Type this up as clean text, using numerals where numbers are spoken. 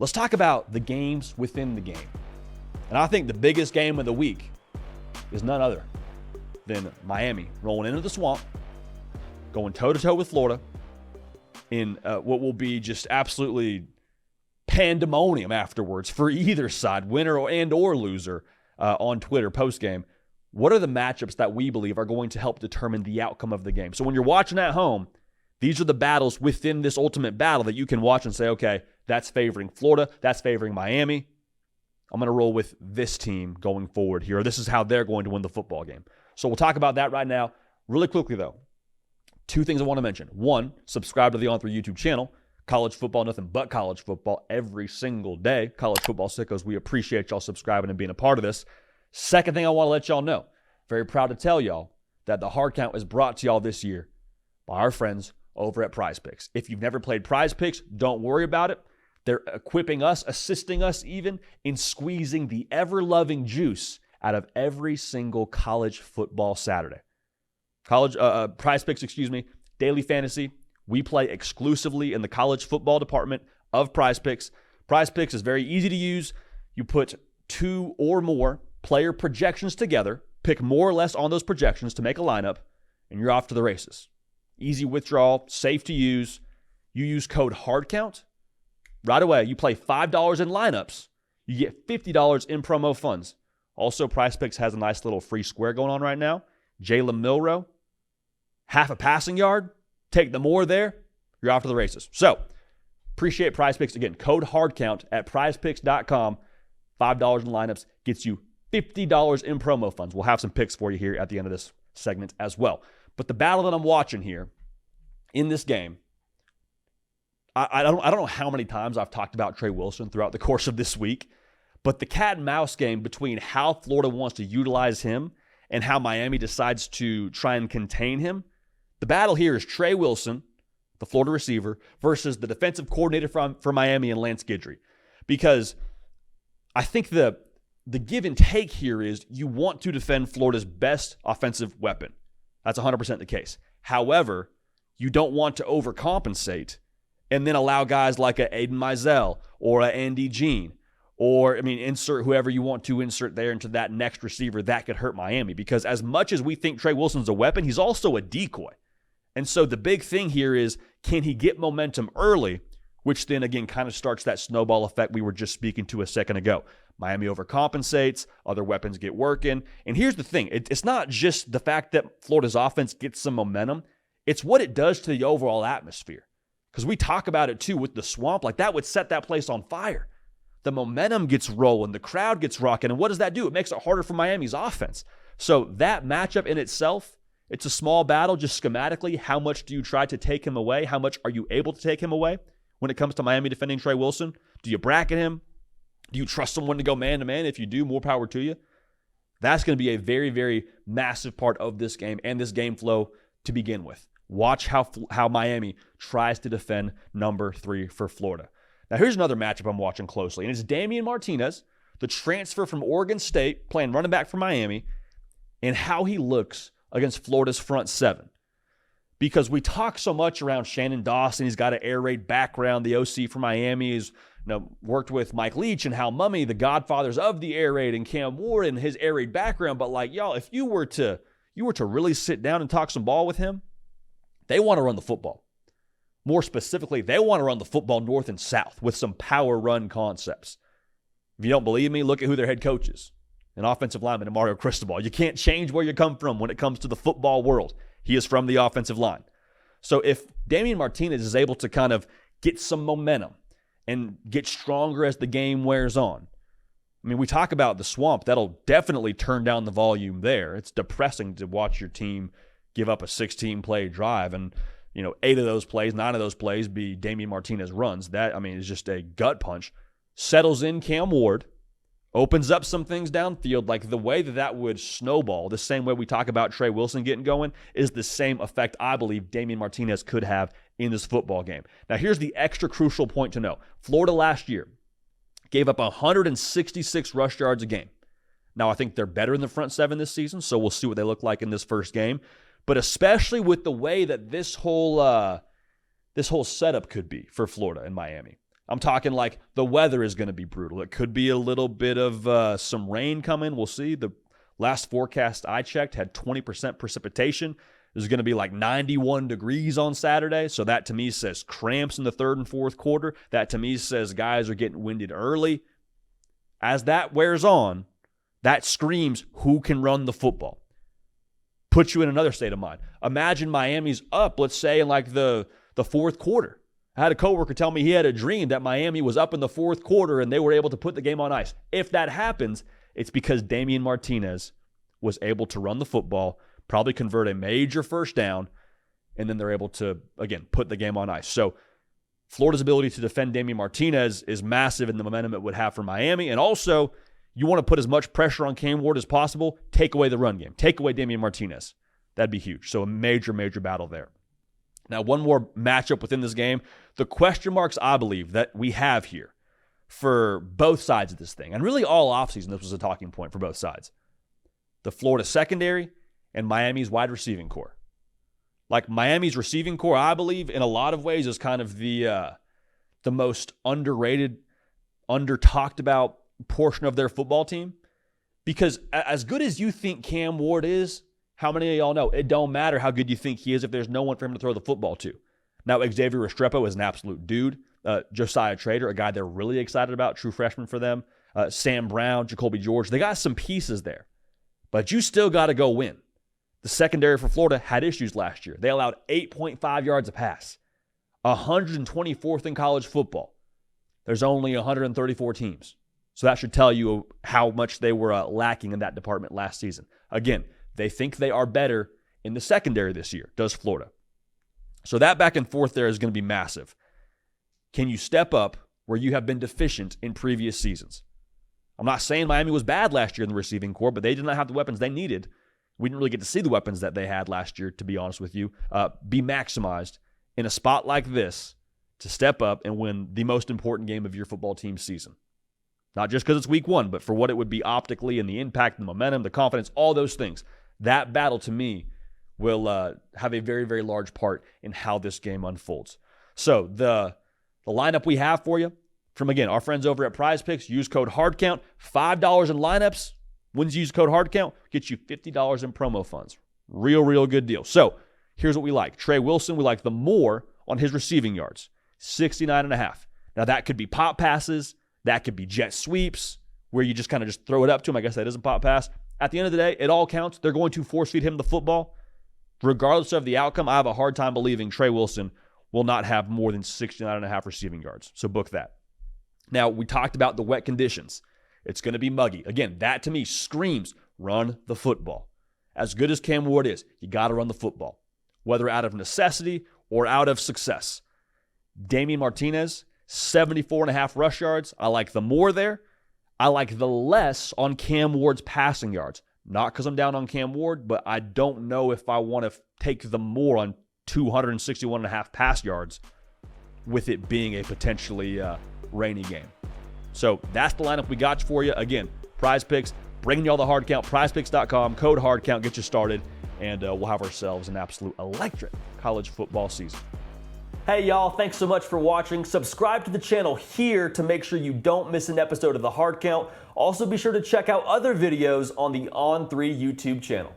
Let's talk about the games within the game. And I think the biggest game of the week is none other than Miami rolling into the Swamp, going toe-to-toe with Florida in what will be just absolutely pandemonium afterwards for either side, winner or loser, on Twitter post-game. What are the matchups that we believe are going to help determine the outcome of the game? So when you're watching at home, these are the battles within this ultimate battle that you can watch and say, okay, that's favoring Florida, that's favoring Miami. I'm going to roll with this team going forward here. This is how they're going to win the football game. So we'll talk about that right now. Really quickly, though, two things I want to mention. One, subscribe to the On3 YouTube channel. College football, nothing but college football every single day. College football sickos, we appreciate y'all subscribing and being a part of this. Second thing I want to let y'all know, very proud to tell y'all that the hard count is brought to y'all this year by our friends over at Prize Picks. If you've never played Prize Picks, don't worry about it. They're equipping us, assisting us even in squeezing the ever-loving juice out of every single college football Saturday. Prize Picks, daily fantasy. We play exclusively in the college football department of Prize Picks. Prize Picks is very easy to use. You put two or more player projections together, pick more or less on those projections to make a lineup, and you're off to the races. Easy withdrawal, safe to use. You use code HARDCOUNT. Right away, you play $5 in lineups. You get $50 in promo funds. Also, Prize Picks has a nice little free square going on right now. Jalen Milroe, half a passing yard. Take the more there, you're off to the races. So, appreciate Prize Picks. Again, code HARDCOUNT at prizepicks.com. $5 in lineups gets you $50 in promo funds. We'll have some picks for you here at the end of this segment as well. But the battle that I'm watching here in this game, I don't know how many times I've talked about Trey Wilson throughout the course of this week, but the cat and mouse game between how Florida wants to utilize him and how Miami decides to try and contain him, the battle here is Trey Wilson, the Florida receiver, versus the defensive coordinator for Miami and Lance Guidry. Because I think the give and take here is you want to defend Florida's best offensive weapon. That's 100% the case. However, you don't want to overcompensate and then allow guys like a Aiden Mizell or a Andy Jean or, insert whoever you want to insert there into that next receiver that could hurt Miami. Because as much as we think Trey Wilson's a weapon, he's also a decoy. And so the big thing here is, can he get momentum early, which then again kind of starts that snowball effect we were just speaking to a second ago. Miami overcompensates, other weapons get working. And here's the thing, it's not just the fact that Florida's offense gets some momentum, it's what it does to the overall atmosphere. Because we talk about it too with the Swamp, like that would set that place on fire. The momentum gets rolling, the crowd gets rocking, and what does that do? It makes it harder for Miami's offense. So that matchup in itself, it's a small battle just schematically. How much do you try to take him away? How much are you able to take him away when it comes to Miami defending Trey Wilson? Do you bracket him? Do you trust someone to go man-to-man? If you do, more power to you. That's going to be a very, very massive part of this game and this game flow to begin with. Watch how Miami tries to defend number 3 for Florida. Now, here's another matchup I'm watching closely, and it's Damian Martinez, the transfer from Oregon State, playing running back for Miami, and how he looks against Florida's front seven. Because we talk so much around Shannon Dawson. He's got an air raid background. The OC for Miami has worked with Mike Leach and Hal Mummy, the godfathers of the air raid, and Cam Ward and his air raid background. But y'all, if you were to really sit down and talk some ball with him, they want to run the football. More specifically, they want to run the football north and south with some power run concepts. If you don't believe me, look at who their head coach is. An offensive lineman, Mario Cristobal. You can't change where you come from when it comes to the football world. He is from the offensive line. So if Damian Martinez is able to kind of get some momentum and get stronger as the game wears on, we talk about the Swamp. That'll definitely turn down the volume there. It's depressing to watch your team give up a 16-play drive and, 8 of those plays, 9 of those plays be Damian Martinez runs. That, is just a gut punch. Settles in Cam Ward, opens up some things downfield. Like the way that would snowball, the same way we talk about Trey Wilson getting going, is the same effect I believe Damian Martinez could have in this football game. Now, here's the extra crucial point to know. Florida last year gave up 166 rush yards a game. Now, I think they're better in the front seven this season, so we'll see what they look like in this first game. But especially with the way that this whole setup could be for Florida and Miami. I'm talking like the weather is going to be brutal. It could be a little bit of some rain coming. We'll see. The last forecast I checked had 20% precipitation. There's going to be like 91 degrees on Saturday. So that to me says cramps in the third and fourth quarter. That to me says guys are getting winded early. As that wears on, that screams who can run the football. Puts you in another state of mind. Imagine Miami's up, let's say, in like the fourth quarter. I had a coworker tell me he had a dream that Miami was up in the fourth quarter and they were able to put the game on ice. If that happens, it's because Damian Martinez was able to run the football, probably convert a major first down, and then they're able to, again, put the game on ice. So Florida's ability to defend Damian Martinez is massive in the momentum it would have for Miami. And also, you want to put as much pressure on Cam Ward as possible, take away the run game, take away Damian Martinez. That'd be huge. So a major, major battle there. Now, one more matchup within this game. The question marks, I believe, that we have here for both sides of this thing, and really all offseason, this was a talking point for both sides. The Florida secondary and Miami's wide receiving core. Like Miami's receiving core, I believe, in a lot of ways is kind of the most underrated, under-talked about portion of their football team. Because as good as you think Cam Ward is, how many of y'all know it don't matter how good you think he is if there's no one for him to throw the football to. Now, Xavier Restrepo is an absolute dude. Josiah Trader, a guy they're really excited about, true freshman for them. Sam Brown, Jacoby George. They got some pieces there. But you still got to go win. The secondary for Florida had issues last year. They allowed 8.5 yards a pass. 124th in college football. There's only 134 teams. So that should tell you how much they were lacking in that department last season. Again, they think they are better in the secondary this year, does Florida. So that back and forth there is going to be massive. Can you step up where you have been deficient in previous seasons? I'm not saying Miami was bad last year in the receiving core, but they did not have the weapons they needed. We didn't really get to see the weapons that they had last year, to be honest with you, be maximized in a spot like this to step up and win the most important game of your football team's season. Not just because it's week one, but for what it would be optically and the impact, the momentum, the confidence, all those things. That battle, to me, will have a very, very large part in how this game unfolds. So the lineup we have for you from, again, our friends over at Prize Picks, use code HARDCOUNT, $5 in lineups. When you use code HARDCOUNT, get you $50 in promo funds. Real, real good deal. So here's what we like. Trey Wilson, we like the more on his receiving yards, 69.5. Now that could be pop passes. That could be jet sweeps where you just kind of just throw it up to him. I guess that is a pop pass. At the end of the day, it all counts. They're going to force feed him the football. Regardless of the outcome, I have a hard time believing Trey Wilson will not have more than 69.5 receiving yards. So book that. Now, we talked about the wet conditions. It's going to be muggy. Again, that to me screams run the football. As good as Cam Ward is, you got to run the football, whether out of necessity or out of success. Damian Martinez, 74.5 rush yards. I like the more there. I like the less on Cam Ward's passing yards. Not because I'm down on Cam Ward, but I don't know if I want to take the more on 261.5 pass yards with it being a potentially rainy game. So that's the lineup we got for you. Again, Prize Picks, bringing you all the hard count. PrizePicks.com, code HARDCOUNT, get you started, and we'll have ourselves an absolute electric college football season. Hey y'all, thanks so much for watching. Subscribe to the channel here to make sure you don't miss an episode of the Hard Count. Also be sure to check out other videos on the On3 YouTube channel.